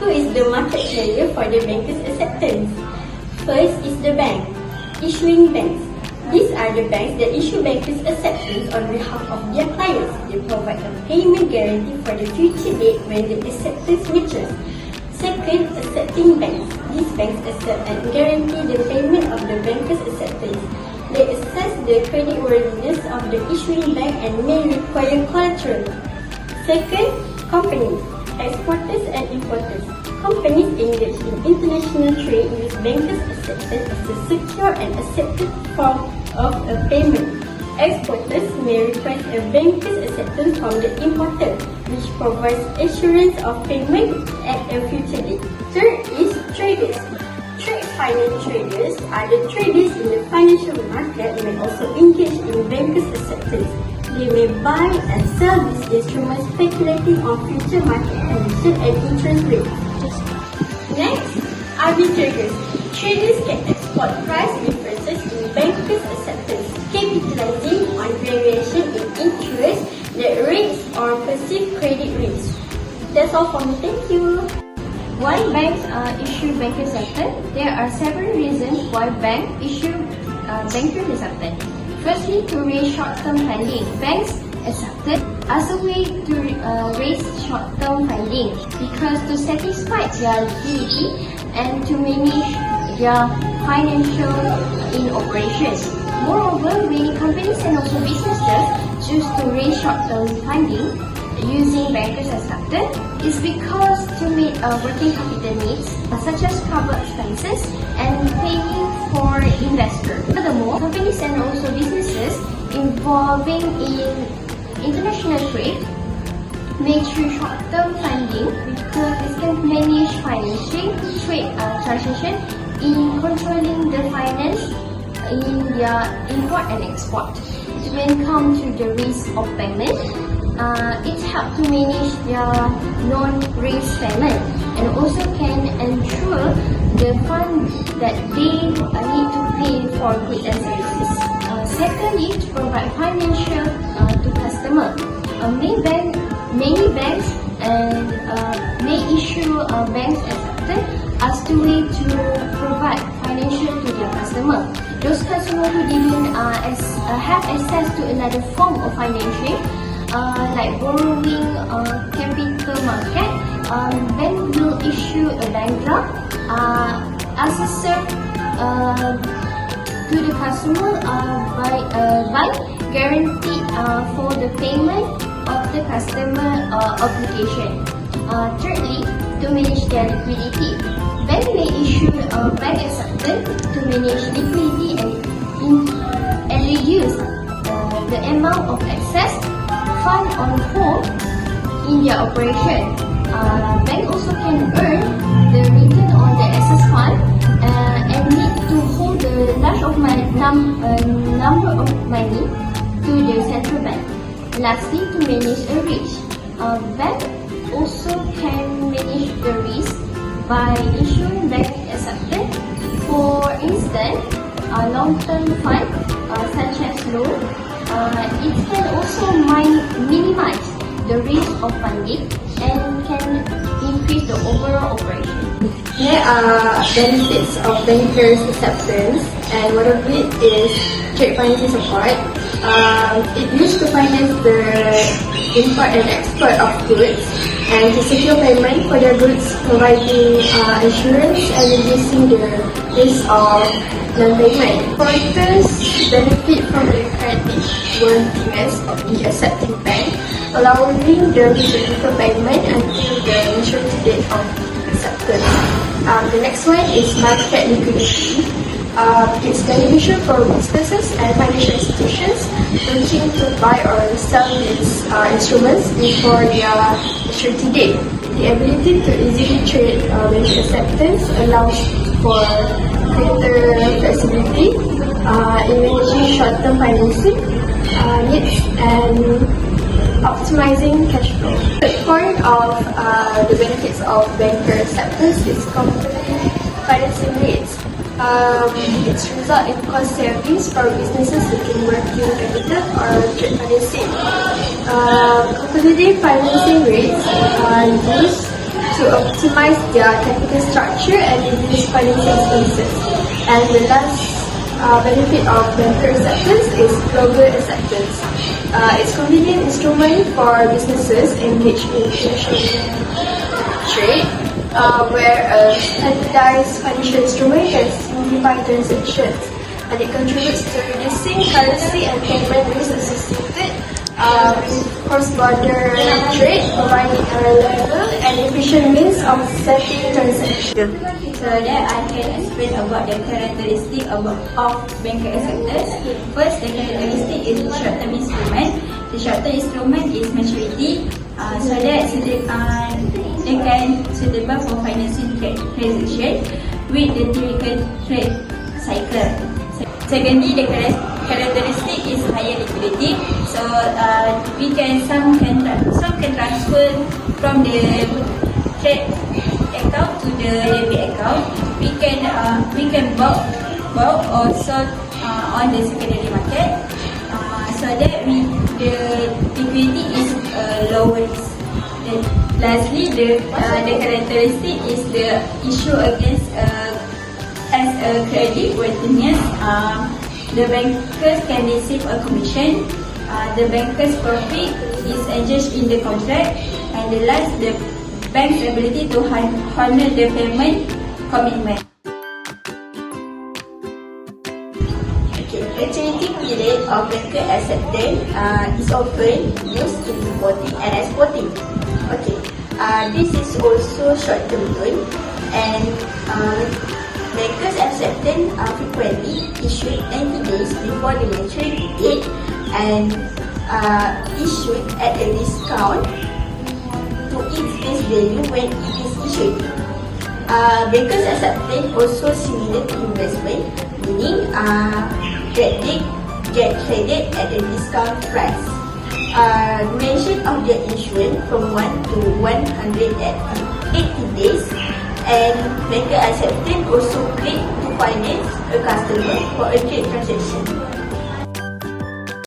Who is the market player for the banker's acceptance? First is the bank. Issuing banks. These are the banks that issue bankers' acceptance on behalf of their clients. They provide a payment guarantee for the future date when the acceptance reaches. Second, accepting banks. These banks accept and guarantee the payment of the banker's acceptance. They assess the creditworthiness of the issuing bank and may require collateral. Second, companies, exporters and importers. Companies engage in international trade use bankers' acceptance as a secure and accepted form of a payment. Exporters may request a banker's acceptance from the importer, which provides assurance of payment at a future date. Third is traders. Trade finance traders are the traders in the financial market may also engage in bankers' acceptance. They may buy and sell these instruments speculating on future market conditions and interest rates. Next, arbitrators. Traders can exploit price differences in bankers' acceptance, capitalizing on variation in interest, net rates, or perceived credit risk. That's all for me. Thank you. Why banks issue banker acceptance? There are several reasons why banks issue banker acceptance. Firstly, to raise short-term funding. Banks accepted as a way to raise short-term funding because to satisfy their liquidity and to manage their financial in operations. Moreover, many companies and also businesses choose to raise short-term funding using bankers acceptance is because to meet working capital needs such as cover expenses and paying for investors. Furthermore, companies and also businesses involving in international trade may choose short-term funding because it can manage financing trade transaction in controlling the finance in their import and export. When it comes to the risk of payment, it helps to manage their non-risk payment and also can ensure the funds that they need to pay for goods and services. Secondly, to provide financial to customer. Many banks may issue banks acceptance as the way to provide financial to their customer. Those customers who didn't have access to another form of financing, like borrowing capital market, bank will issue a bank draft as a serve to the customer by guarantee for the payment of the customer obligation. Thirdly, to manage their liquidity. Bank may issue bank acceptance to manage liquidity and reduce the amount of excess fund on hold in their operation. Bank also can earn the return on the excess fund and need to hold the large of number of money to the central bank. Lastly, to manage a risk. Bank also can manage the risk by issuing bank acceptance. For instance, a long-term fund such as loan, it can also minimize the risk of funding and can increase the overall operation. There are benefits of bankers' acceptance, and one of it is trade financing support. It used to finance the import and export of goods and to secure payment for their goods, providing insurance and reducing the risk of non-payment. Importers benefit from the credit worthiness of the accepting bank, allowing them to defer payment until the maturity date of acceptance. The next one is market liquidity. It's beneficial for businesses and financial institutions looking to buy or sell these instruments before their maturity date. The ability to easily trade bank acceptance allows for greater flexibility in managing short-term financing needs and optimizing cash flow. The point of the benefits of banker acceptance is competitive financing rates. It results in cost savings for businesses seeking working capital or trade financing. Competitive financing rates are used to to optimize their capital structure and reduce financing expenses. And the last benefit of banker acceptance is global acceptance. It's a convenient instrument for businesses engaged in international trade, where a standardized financial instrument can simplify transactions, and it contributes to reducing currency and payment risk associated with cross-border trade, providing a reliable and efficient means of settling transactions. So that I can explain about the characteristic of banker acceptance. First, the characteristic is short-term instrument. The short-term instrument is maturity, so that they can suitable for financing transaction with the typical trade cycle. Secondly, the characteristic is higher liquidity. So some can transfer from the trade account to the debit account. We can buy or sell on the secondary market. So that the liquidity is lower risk. Lastly, the characteristic is the issue against as a credit worthiness. The bankers can receive a commission. The banker's profit is adjusted in the contract. And the last, the bank's ability to honor the payment commitment. Okay, maturity period of banker acceptance is often used in importing and exporting. Okay, this is also short-term loan, and bankers acceptance are frequently issued 90 days before the maturity date and issued at a discount to its face value when it is issued. Bankers acceptance also similar to investment, meaning that they get credit at a discount price. Duration of their issuance from 1 to 180 days, and banker acceptance also great to finance a customer for a trade transaction.